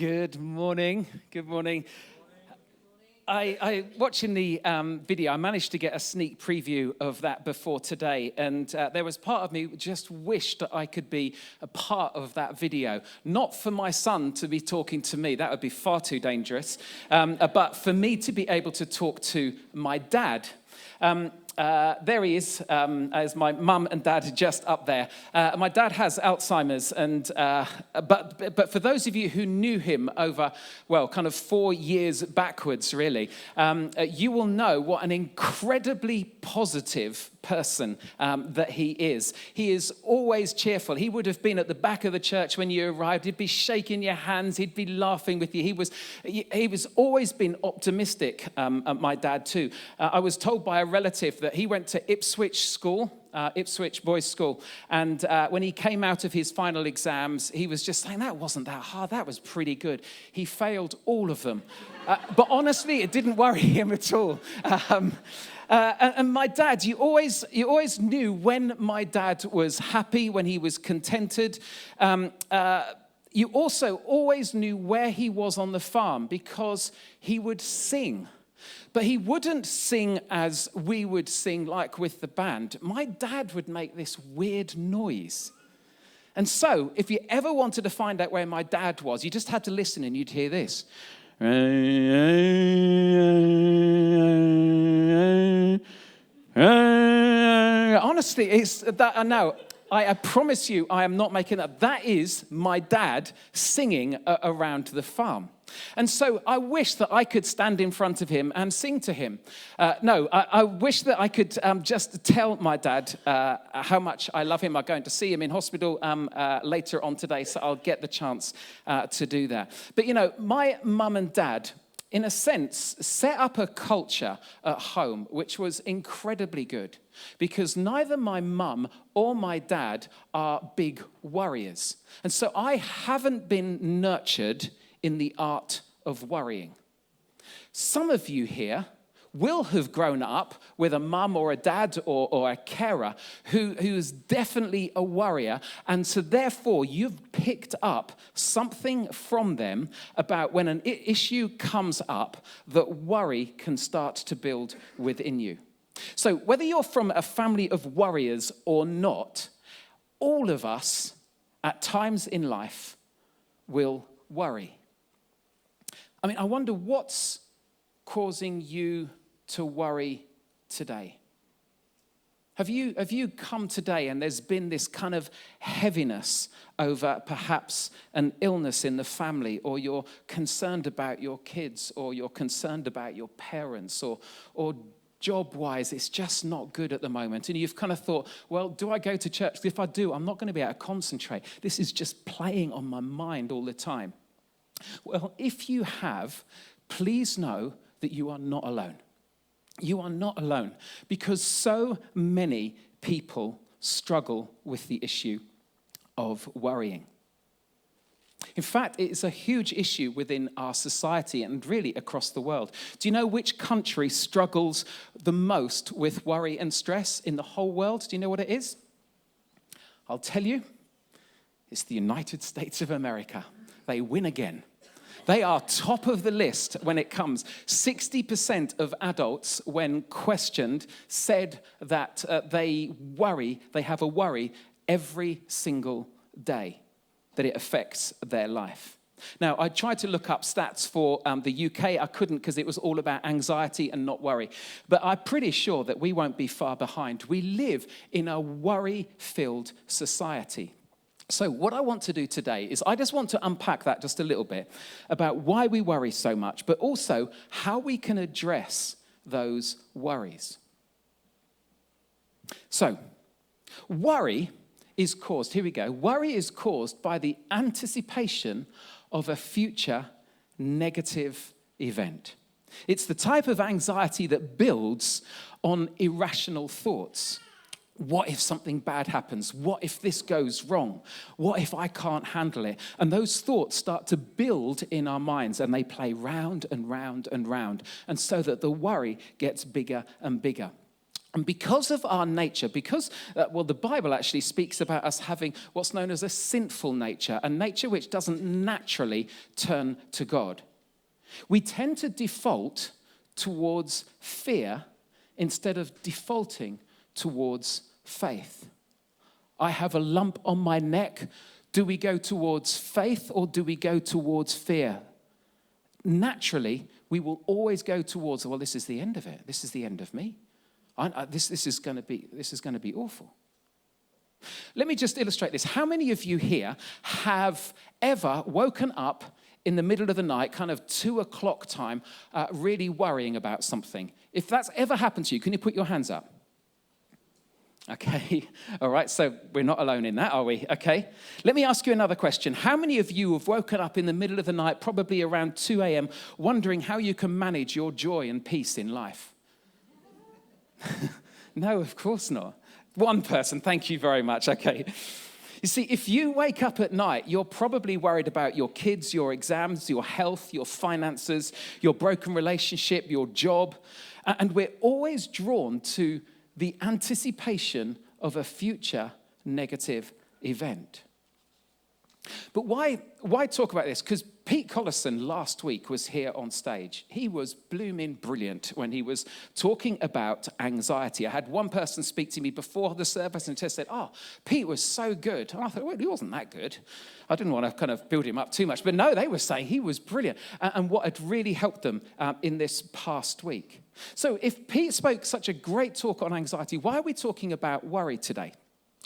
Good morning. Good morning. I watching the video, I managed to get a sneak preview of that before today, and there was part of me who just wished that I could be a part of that video. Not for my son to be talking to me, that would be far too dangerous, but for me to be able to talk to my dad. There he is, as my mum and dad are just up there. My dad has Alzheimer's, and but for those of you who knew him over, well, kind of 4 years backwards, really, you will know what an incredibly positive person that he is. He is always cheerful. He would have been at the back of the church when you arrived. He'd be shaking your hands. He'd be laughing with you. He was always been optimistic. My dad too. I was told by a relative that he went to Ipswich School. Ipswich Boys School, and when he came out of his final exams, he was just saying, that wasn't that hard, that was pretty good. He failed all of them, but honestly, it didn't worry him at all. And my dad, you always knew when my dad was happy, when he was contented. You also always knew where he was on the farm because he would sing. But he wouldn't sing as we would sing, like with the band. My dad would make this weird noise. And so, if you ever wanted to find out where my dad was, you just had to listen and you'd hear this. Honestly, it's that. I know. I promise you, I am not making that. That is my dad singing around the farm. And so I wish that I could stand in front of him and sing to him. I wish that I could just tell my dad how much I love him. I'm going to see him in hospital later on today, so I'll get the chance to do that. But, you know, my mum and dad, in a sense, set up a culture at home which was incredibly good because neither my mum or my dad are big worriers. And so I haven't been nurtured in the art of worrying. Some of you here will have grown up with a mum or a dad or a carer who's definitely a worrier, and so therefore you've picked up something from them about when an issue comes up that worry can start to build within you. So whether you're from a family of worriers or not, all of us at times in life will worry. I mean, I wonder what's causing you to worry today. Have you come today and there's been this kind of heaviness over perhaps an illness in the family, or you're concerned about your kids, or you're concerned about your parents, or job-wise, it's just not good at the moment. And you've kind of thought, well, do I go to church? If I do, I'm not going to be able to concentrate. This is just playing on my mind all the time. Well, if you have, please know that you are not alone. You are not alone, because so many people struggle with the issue of worrying. In fact, it is a huge issue within our society and really across the world. Do you know which country struggles the most with worry and stress in the whole world? Do you know what it is? I'll tell you, it's the United States of America. They win again. They are top of the list when it comes. 60% of adults, when questioned, said that they have a worry every single day, that it affects their life. Now, I tried to look up stats for the UK. I couldn't because it was all about anxiety and not worry. But I'm pretty sure that we won't be far behind. We live in a worry-filled society. So what I want to do today is I just want to unpack that just a little bit about why we worry so much, but also how we can address those worries. So, worry is caused by the anticipation of a future negative event. It's the type of anxiety that builds on irrational thoughts. What if something bad happens? What if this goes wrong? What if I can't handle it? And those thoughts start to build in our minds, and they play round and round and round, and so that the worry gets bigger and bigger. And because of our nature, the Bible actually speaks about us having what's known as a sinful nature, a nature which doesn't naturally turn to God. We tend to default towards fear instead of defaulting towards faith. I have a lump on my neck. Do we go towards faith or do we go towards fear? Naturally, we will always go towards, well, this is the end of it. This is the end of me. This is going to be awful. Let me just illustrate this. How many of you here have ever woken up in the middle of the night, kind of 2:00 time, really worrying about something? If that's ever happened to you, can you put your hands up? Okay, all right, so we're not alone in that, are we? Okay, let me ask you another question. How many of you have woken up in the middle of the night, probably around 2 a.m., wondering how you can manage your joy and peace in life? No, of course not. One person, thank you very much, okay. You see, if you wake up at night, you're probably worried about your kids, your exams, your health, your finances, your broken relationship, your job. And we're always drawn to the anticipation of a future negative event. But why talk about this? Because Pete Collison last week was here on stage. He was blooming brilliant when he was talking about anxiety. I had one person speak to me before the service and just said, Pete was so good. And I thought, well, he wasn't that good. I didn't want to kind of build him up too much. But no, they were saying he was brilliant. And what had really helped them in this past week. So if Pete spoke such a great talk on anxiety, why are we talking about worry today?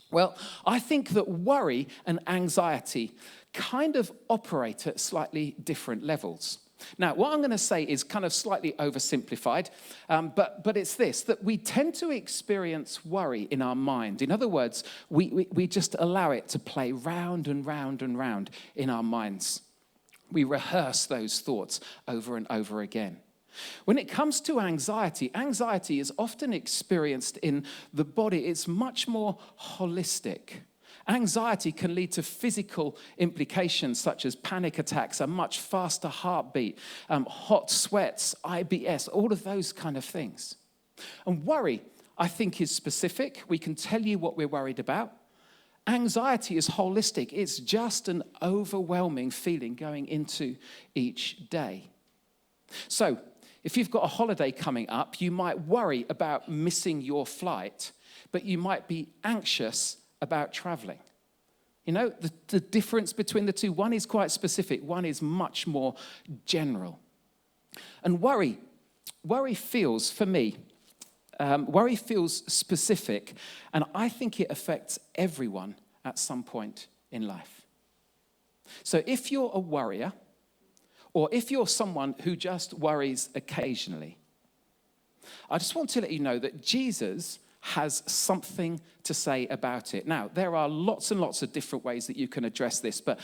Well, I think that worry and anxiety kind of operate at slightly different levels. Now, what I'm going to say is kind of slightly oversimplified, but it's this, that we tend to experience worry in our mind. In other words, we just allow it to play round and round and round in our minds. We rehearse those thoughts over and over again. When it comes to anxiety, anxiety is often experienced in the body. It's much more holistic. Anxiety can lead to physical implications such as panic attacks, a much faster heartbeat, hot sweats, IBS, all of those kind of things. And worry, I think, is specific. We can tell you what we're worried about. Anxiety is holistic. It's just an overwhelming feeling going into each day. So, if you've got a holiday coming up, you might worry about missing your flight, but you might be anxious about traveling. You know, the difference between the two, one is quite specific, one is much more general. And worry feels, for me, worry feels specific, and I think it affects everyone at some point in life. So if you're a worrier, or if you're someone who just worries occasionally, I just want to let you know that Jesus has something to say about it. Now, there are lots and lots of different ways that you can address this, but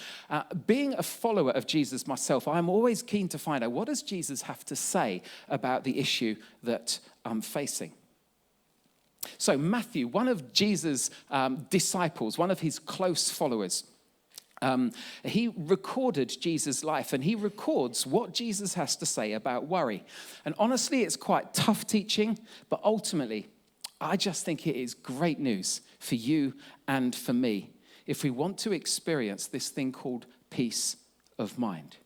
being a follower of Jesus myself, I'm always keen to find out, what does Jesus have to say about the issue that I'm facing? So Matthew, one of Jesus' disciples, one of his close followers, he recorded Jesus' life, and he records what Jesus has to say about worry. And honestly, it's quite tough teaching, but ultimately, I just think it is great news for you and for me if we want to experience this thing called peace of mind.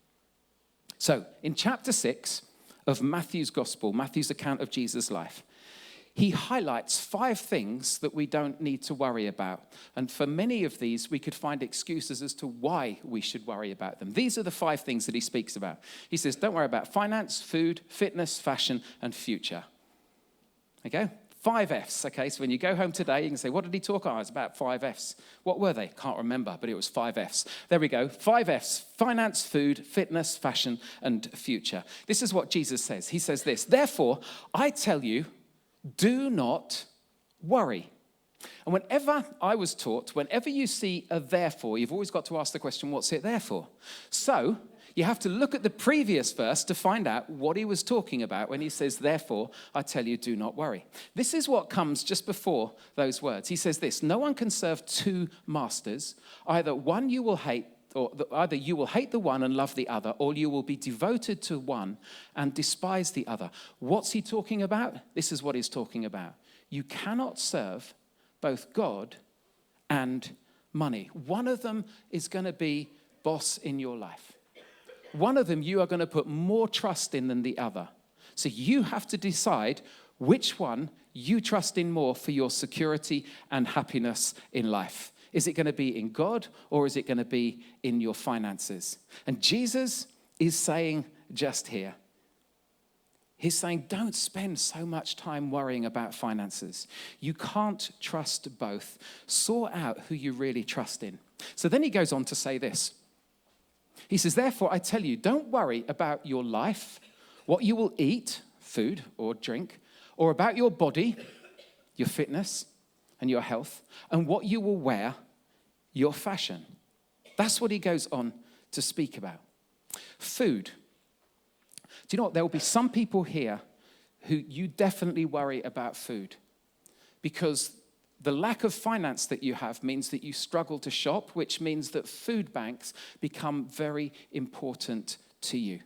So, in chapter 6 of Matthew's gospel, Matthew's account of Jesus' life, he highlights 5 things that we don't need to worry about. And for many of these, we could find excuses as to why we should worry about them. These are the 5 things that he speaks about. He says, don't worry about finance, food, fitness, fashion, and future. Okay? 5 F's, okay? So when you go home today, you can say, what did he talk about? It's about 5 F's. What were they? Can't remember, but it was 5 F's. There we go. 5 F's: finance, food, fitness, fashion, and future. This is what Jesus says. He says this, therefore, I tell you, do not worry. And whenever I was taught, whenever you see a therefore, you've always got to ask the question, what's it there for? So you have to look at the previous verse to find out what he was talking about when he says, therefore, I tell you, do not worry. This is what comes just before those words. He says this, no one can serve 2 masters. Either you will hate the one and love the other, or you will be devoted to one and despise the other. What's he talking about? This is what he's talking about. you cannot serve both God and money. One of them is going to be boss in your life. One of them you are going to put more trust in than the other. So you have to decide which one you trust in more for your security and happiness in life. Is it going to be in God, or is it going to be in your finances? And Jesus is saying just here, he's saying, don't spend so much time worrying about finances. You can't trust both. Sort out who you really trust in. So then he goes on to say this. He says, therefore, I tell you, don't worry about your life, what you will eat, food or drink, or about your body, your fitness and your health, and what you will wear, your fashion. That's what he goes on to speak about. Food. Do you know what? There will be some people here who you definitely worry about food because the lack of finance that you have means that you struggle to shop, which means that food banks become very important to you.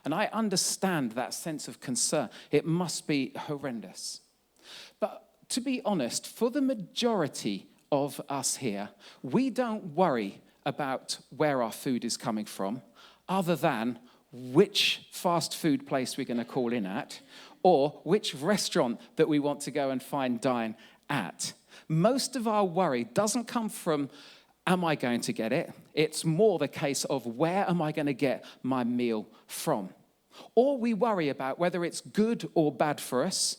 And I understand that sense of concern. It must be horrendous. But to be honest, for the majority of us here, we don't worry about where our food is coming from, other than which fast food place we're going to call in at, or which restaurant that we want to go and fine dine at. Most of our worry doesn't come from, am I going to get it? It's more the case of, where am I going to get my meal from? Or we worry about whether it's good or bad for us.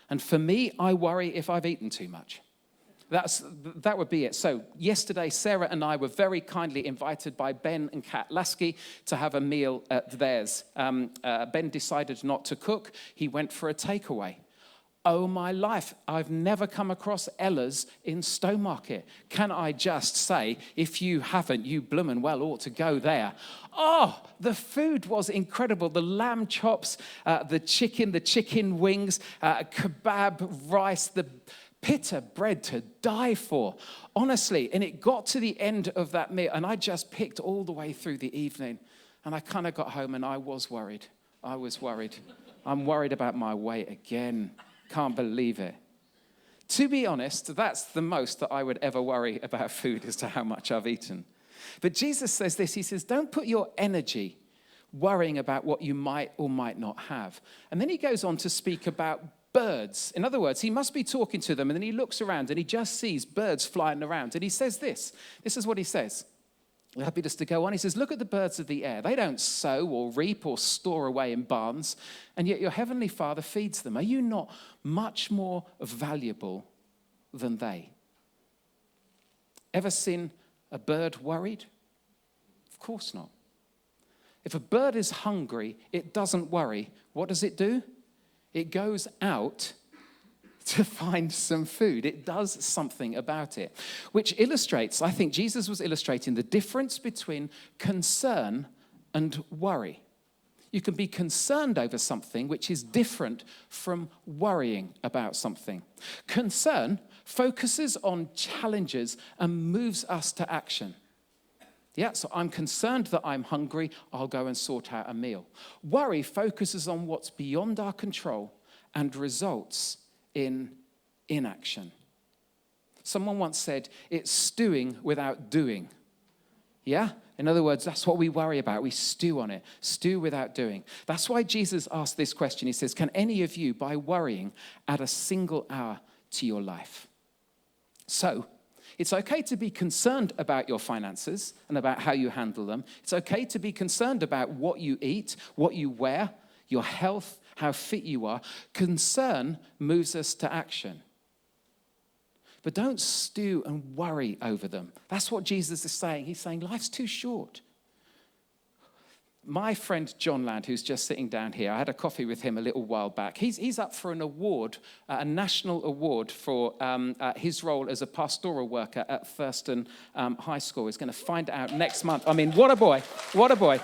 And for me, I worry if I've eaten too much. That would be it. So yesterday, Sarah and I were very kindly invited by Ben and Kat Lasky to have a meal at theirs. Ben decided not to cook. He went for a takeaway. Oh, my life, I've never come across Ella's in Stowmarket. Can I just say, if you haven't, you bloomin' well ought to go there. Oh, the food was incredible. The lamb chops, the chicken wings, kebab, rice, the pita bread to die for. Honestly, and it got to the end of that meal, and I just picked all the way through the evening, and I kind of got home, and I was worried. I'm worried about my weight again. Can't believe it. To be honest, that's the most that I would ever worry about food, as to how much I've eaten. But Jesus says this, he says, don't put your energy worrying about what you might or might not have. And then he goes on to speak about birds. In other words, he must be talking to them, and then he looks around and he just sees birds flying around. And he says this is what he says. We're happy just to go on. He says, look at the birds of the air. They don't sow or reap or store away in barns, and yet your heavenly Father feeds them. Are you not much more valuable than they? Ever seen a bird worried? Of course not. If a bird is hungry, it doesn't worry. What does it do? It goes out to find some food. It does something about it, which illustrates, I think Jesus was illustrating the difference between concern and worry. You can be concerned over something which is different from worrying about something. Concern focuses on challenges and moves us to action. Yeah, so I'm concerned that I'm hungry, I'll go and sort out a meal. Worry focuses on what's beyond our control and results in inaction. Someone once said, it's stewing without doing. Yeah? In other words, that's what we worry about. We stew on it. Stew without doing. That's why Jesus asked this question. He says, can any of you, by worrying, add a single hour to your life? So, it's okay to be concerned about your finances and about how you handle them. It's okay to be concerned about what you eat, what you wear, your health, how fit you are. Concern moves us to action. But don't stew and worry over them. That's what Jesus is saying. He's saying life's too short. My friend John Land, who's just sitting down here, I had a coffee with him a little while back. He's up for an award, a national award for his role as a pastoral worker at Thurston High School. He's going to find out next month. I mean, what a boy, what a boy.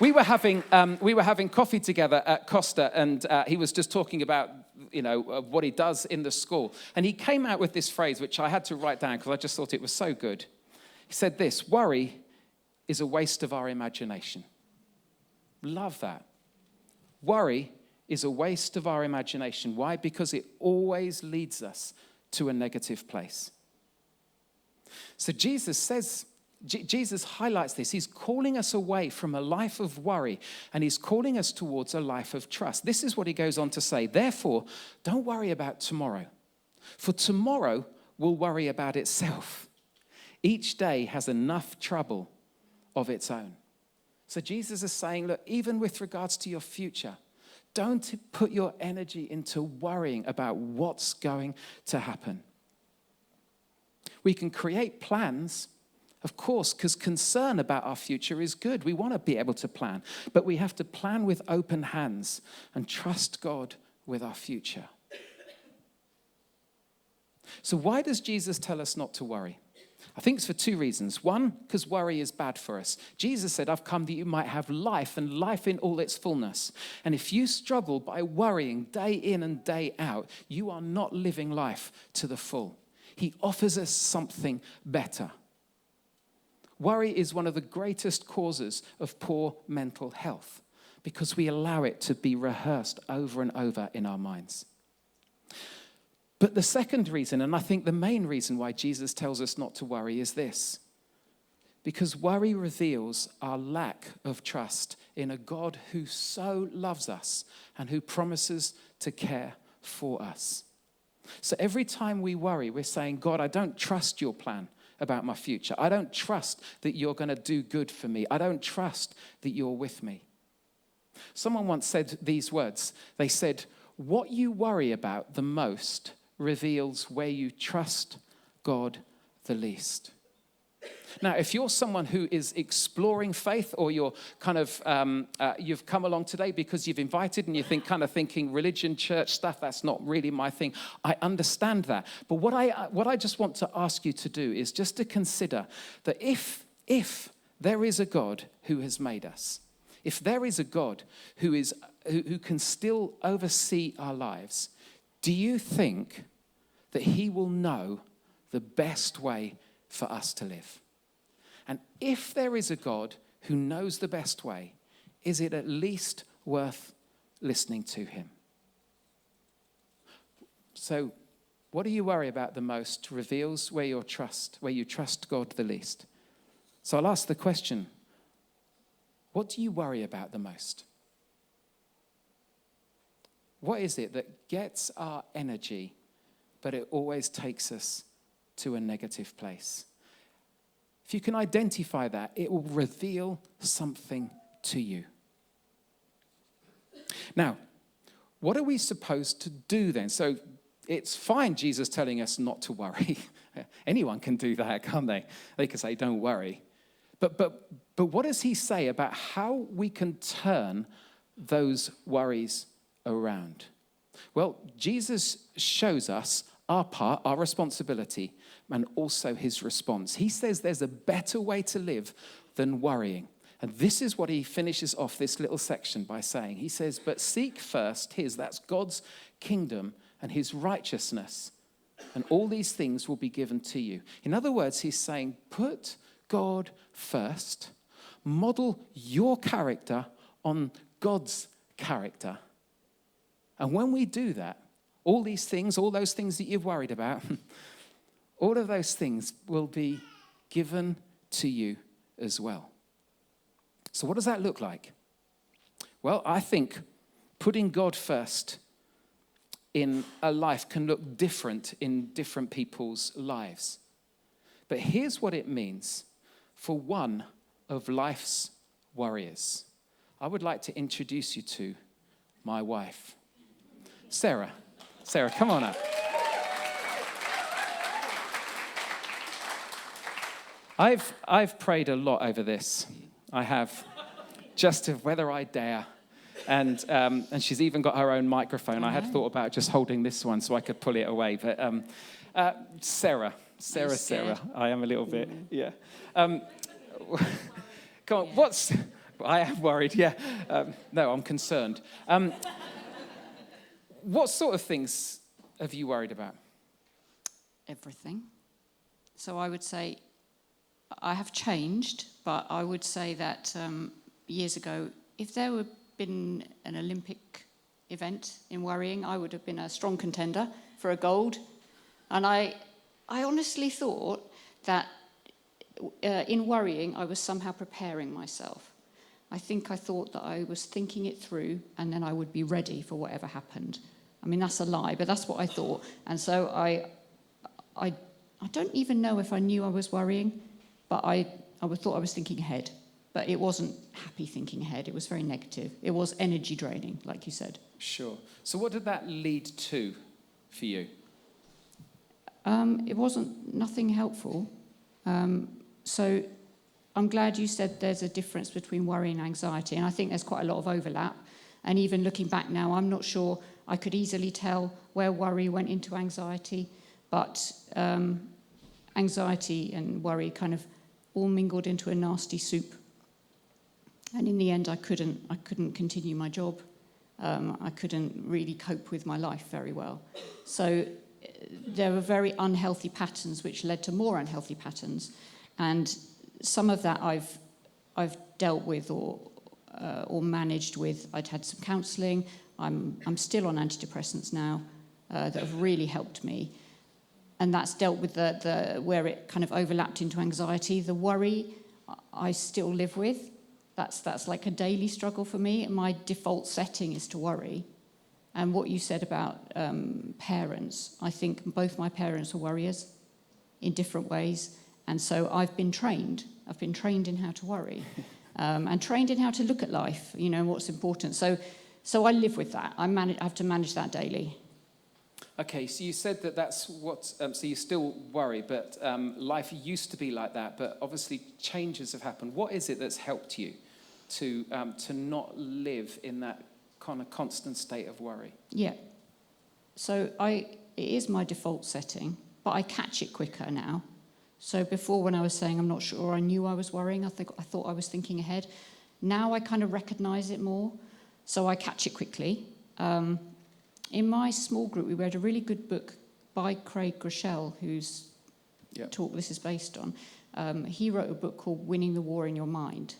We were having coffee together at Costa, and he was just talking about, what he does in the school. And he came out with this phrase, which I had to write down because I just thought it was so good. He said this, worry is a waste of our imagination. Love that. Worry is a waste of our imagination. Why? Because it always leads us to a negative place. So Jesus highlights this. He's calling us away from a life of worry, and he's calling us towards a life of trust. This is what he goes on to say. Therefore, don't worry about tomorrow, for tomorrow will worry about itself. Each day has enough trouble of its own. So Jesus is saying, look, even with regards to your future, don't put your energy into worrying about what's going to happen. We can create plans, of course, because concern about our future is good. We want to be able to plan, but we have to plan with open hands and trust God with our future. So why does Jesus tell us not to worry? I think it's for two reasons. One, because worry is bad for us. Jesus said, I've come that you might have life, and life in all its fullness. And if you struggle by worrying day in and day out, you are not living life to the full. He offers us something better. Worry is one of the greatest causes of poor mental health because we allow it to be rehearsed over and over in our minds. But the second reason, and I think the main reason why Jesus tells us not to worry, is this. Because worry reveals our lack of trust in a God who so loves us and who promises to care for us. So every time we worry, we're saying, God, I don't trust your plan about my future. I don't trust that you're going to do good for me. I don't trust that you're with me. Someone once said these words. They said, what you worry about the most reveals where you trust God the least. Now, if you're someone who is exploring faith, or you're kind of, you've come along today because you've invited and you think thinking religion, church stuff, that's not really my thing. I understand that. But what I just want to ask you to do is just to consider that if there is a God who has made us, if there is a God who can still oversee our lives, do you think that he will know the best way for us to live? And if there is a God who knows the best way, is it at least worth listening to him? So, what do you worry about the most reveals where you trust God the least. So I'll ask the question, what do you worry about the most? What is it that gets our energy, but it always takes us to a negative place? If you can identify that, it will reveal something to you. Now, what are we supposed to do then? So it's fine, Jesus telling us not to worry. Anyone can do that, can't they? They can say, don't worry. But what does he say about how we can turn those worries around? Well, Jesus shows us our part, our responsibility, and also his response. He says there's a better way to live than worrying. And this is what he finishes off this little section by saying. He says, but seek first that's God's kingdom and his righteousness, and all these things will be given to you. In other words, he's saying, put God first, model your character on God's character. And when we do that, all those things that you've worried about, all of those things will be given to you as well. So what does that look like? Well, I think putting God first in a life can look different in different people's lives. But here's what it means for one of life's warriors. I would like to introduce you to my wife, Sarah. Sarah, come on up. I've prayed a lot over this. I have, just of whether I dare. And she's even got her own microphone. I had thought about just holding this one so I could pull it away. But Sarah. I am a little bit, yeah. Come on, I am worried, yeah. No, I'm concerned. What sort of things have you worried about? Everything. So I would say I have changed, but I would say that years ago, if there had been an Olympic event in worrying, I would have been a strong contender for a gold. And I honestly thought that in worrying, I was somehow preparing myself. I thought that I was thinking it through and then I would be ready for whatever happened. I mean, that's a lie, but that's what I thought. And so I don't even know if I knew I was worrying, but I thought I was thinking ahead. But it wasn't happy thinking ahead. It was very negative. It was energy draining, like you said. Sure. So what did that lead to for you? It wasn't nothing helpful. So I'm glad you said there's a difference between worry and anxiety, and I think there's quite a lot of overlap. And even looking back now, I'm not sure I could easily tell where worry went into anxiety, but anxiety and worry kind of all mingled into a nasty soup. And in the end, I couldn't continue my job. I couldn't really cope with my life very well. So there were very unhealthy patterns which led to more unhealthy patterns. And some of that I've dealt with or managed with. I'd had some counselling. I'm still on antidepressants now that have really helped me. And that's dealt with the where it kind of overlapped into anxiety. The worry I still live with. That's like a daily struggle for me. My default setting is to worry. And what you said about parents, I think both my parents were worriers in different ways. And so I've been trained. I've been trained in how to worry and trained in how to look at life, what's important. So I live with that. I have to manage that daily. Okay, so you said that's what, so you still worry, but life used to be like that, but obviously changes have happened. What is it that's helped you to not live in that kind of constant state of worry? Yeah. So it is my default setting, but I catch it quicker now. So before, when I was saying I'm not sure, I knew I was worrying. I thought I was thinking ahead. Now I kind of recognise it more, so I catch it quickly. In my small group, we read a really good book by Craig Groeschel, whose talk this is based on. He wrote a book called Winning the War in Your Mind.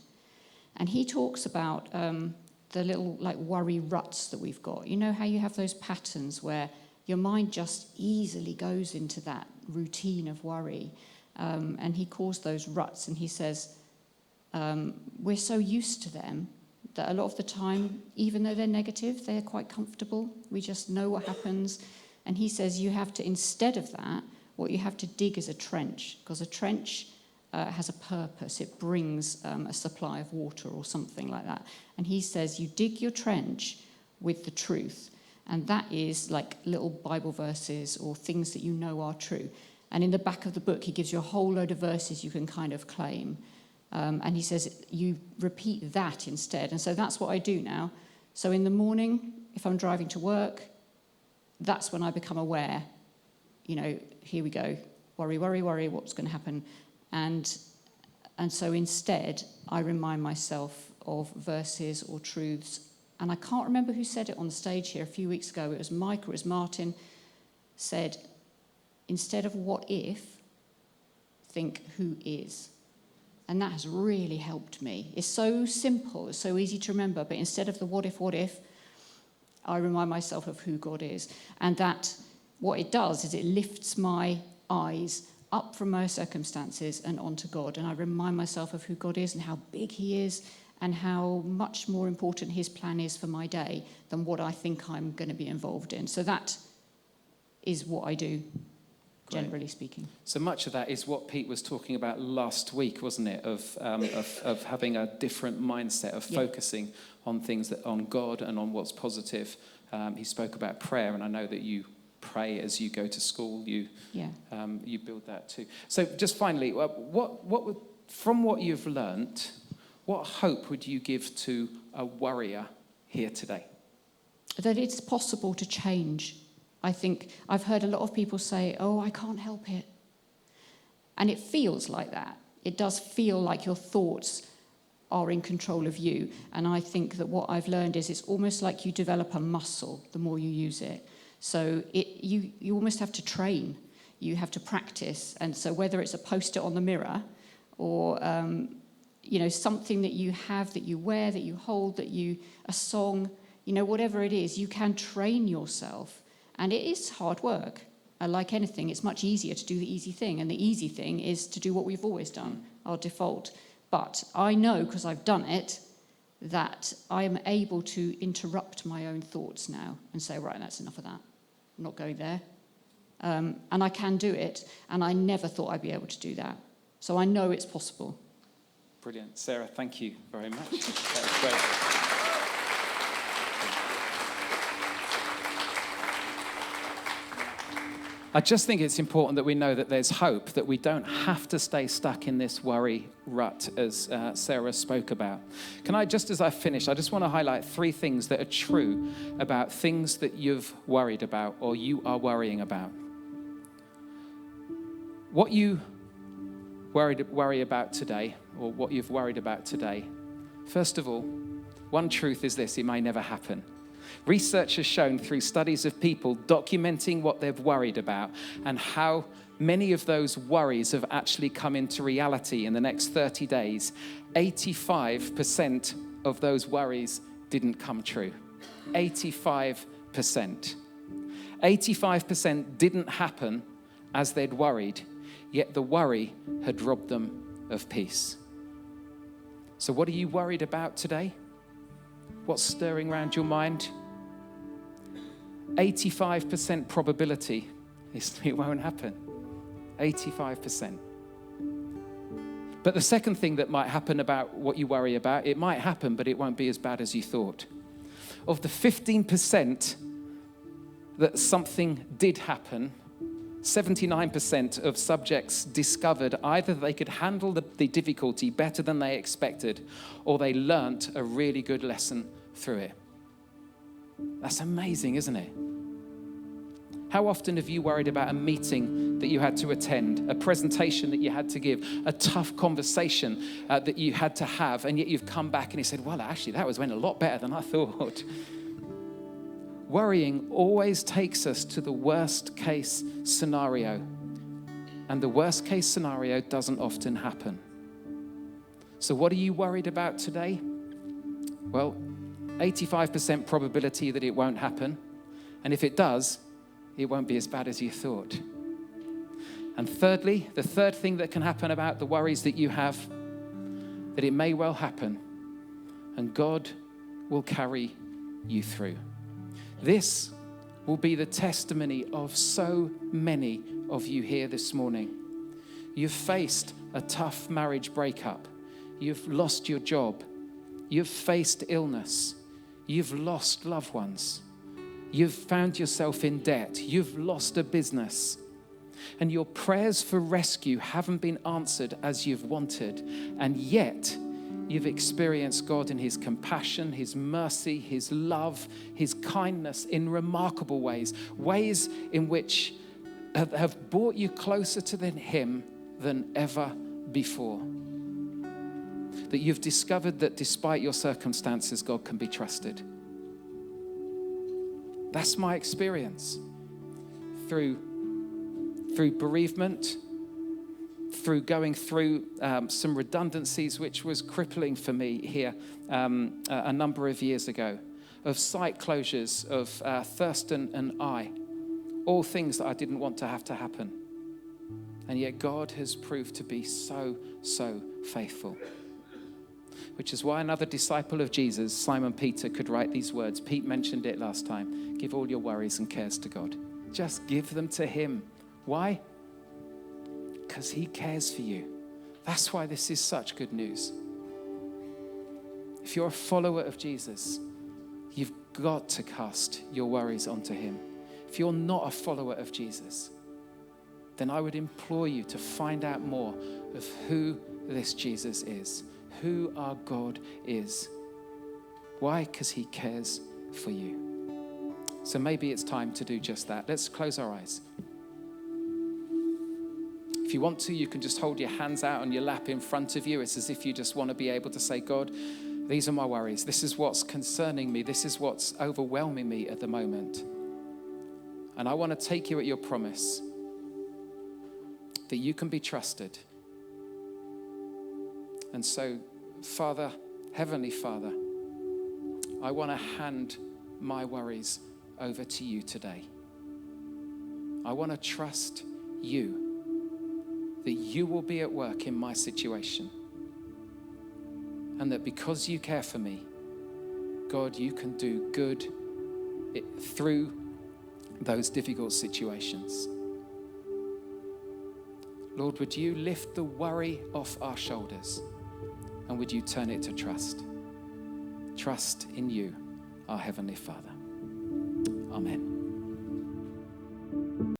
And he talks about the little worry ruts that we've got. You know how you have those patterns where your mind just easily goes into that routine of worry. And he calls those ruts, and he says, we're so used to them that a lot of the time, even though they're negative, they're quite comfortable. We just know what happens. And he says you have to, instead of that, what you have to dig is a trench, because a trench has a purpose. It brings a supply of water or something like that. And he says you dig your trench with the truth. And that is like little Bible verses or things that you know are true. And in the back of the book, he gives you a whole load of verses you can kind of claim. And he says you repeat that instead. And so that's what I do now. So in the morning, if I'm driving to work, that's when I become aware. Here we go. Worry, worry, worry, what's going to happen? And so instead, I remind myself of verses or truths. And I can't remember who said it on the stage here a few weeks ago. It was Mike or it was Martin, said, instead of what if, think who is. And that has really helped me. It's so simple, it's so easy to remember, but instead of the what if, I remind myself of who God is. And that, what it does is it lifts my eyes up from my circumstances and onto God. And I remind myself of who God is and how big he is and how much more important his plan is for my day than what I think I'm going to be involved in. So that is what I do. Generally speaking. So much of that is what Pete was talking about last week, wasn't it? Of having a different mindset, of focusing on things on God and on what's positive. He spoke about prayer, and I know that you pray as you go to school. You build that too. So just finally, from what you've learnt, what hope would you give to a worrier here today? That it's possible to change. I think I've heard a lot of people say, oh, I can't help it. And it feels like that. It does feel like your thoughts are in control of you. And I think that what I've learned is it's almost like you develop a muscle the more you use it. So you almost have to train. You have to practice. And so whether it's a post-it on the mirror or something that you have, that you wear, that you hold, a song, whatever it is, you can train yourself. And it is hard work. Like anything, it's much easier to do the easy thing. And the easy thing is to do what we've always done, our default. But I know, because I've done it, that I am able to interrupt my own thoughts now and say, right, that's enough of that. I'm not going there. And I can do it. And I never thought I'd be able to do that. So I know it's possible. Brilliant. Sarah, thank you very much. That was great. I just think it's important that we know that there's hope, that we don't have to stay stuck in this worry rut, as Sarah spoke about. Can I, just as I finish, I just want to highlight 3 things that are true about things that you've worried about or you are worrying about. What you worry about today, or what you've worried about today, first of all, one truth is this: it may never happen. Research has shown through studies of people documenting what they've worried about and how many of those worries have actually come into reality in the next 30 days. 85% of those worries didn't come true. 85%. 85% didn't happen as they'd worried, yet the worry had robbed them of peace. So what are you worried about today? What's stirring around your mind? 85% probability is it won't happen. 85%. But the second thing that might happen about what you worry about, it might happen, but it won't be as bad as you thought. Of the 15% that something did happen, 79% of subjects discovered either they could handle the difficulty better than they expected, or they learnt a really good lesson through it. That's amazing, isn't it? How often have you worried about a meeting that you had to attend, a presentation that you had to give, a tough conversation that you had to have, and yet you've come back and you said, well, actually, that went a lot better than I thought. Worrying always takes us to the worst case scenario, and the worst case scenario doesn't often happen. So what are you worried about today? Well, 85% probability that it won't happen, and if it does, it won't be as bad as you thought. And thirdly, the third thing that can happen about the worries that you have, that it may well happen, and God will carry you through. This will be the testimony of so many of you here this morning. You've faced a tough marriage breakup. You've lost your job. You've faced illness. You've lost loved ones. You've found yourself in debt. You've lost a business. And your prayers for rescue haven't been answered as you've wanted. And yet, you've experienced God in his compassion, his mercy, his love, his kindness in remarkable ways. Ways in which have brought you closer to him than ever before. That you've discovered that despite your circumstances, God can be trusted. That's my experience. Through bereavement, through going through some redundancies, which was crippling for me here a number of years ago, of site closures, of Thurston and I, all things that I didn't want to have to happen. And yet God has proved to be so, so faithful. Which is why another disciple of Jesus, Simon Peter, could write these words. Pete mentioned it last time. Give all your worries and cares to God. Just give them to him. Why? Because he cares for you. That's why this is such good news. If you're a follower of Jesus, you've got to cast your worries onto him. If you're not a follower of Jesus, then I would implore you to find out more of who this Jesus is, who our God is. Why? Because he cares for you. So maybe it's time to do just that. Let's close our eyes. If you want to, you can just hold your hands out on your lap in front of you. It's as if you just want to be able to say, God, these are my worries. This is what's concerning me. This is what's overwhelming me at the moment. And I want to take you at your promise that you can be trusted. And so, Father, Heavenly Father, I want to hand my worries over to you today. I want to trust you, that you will be at work in my situation. And that because you care for me, God, you can do good through those difficult situations. Lord, would you lift the worry off our shoulders, and would you turn it to trust? Trust in you, our Heavenly Father. Amen.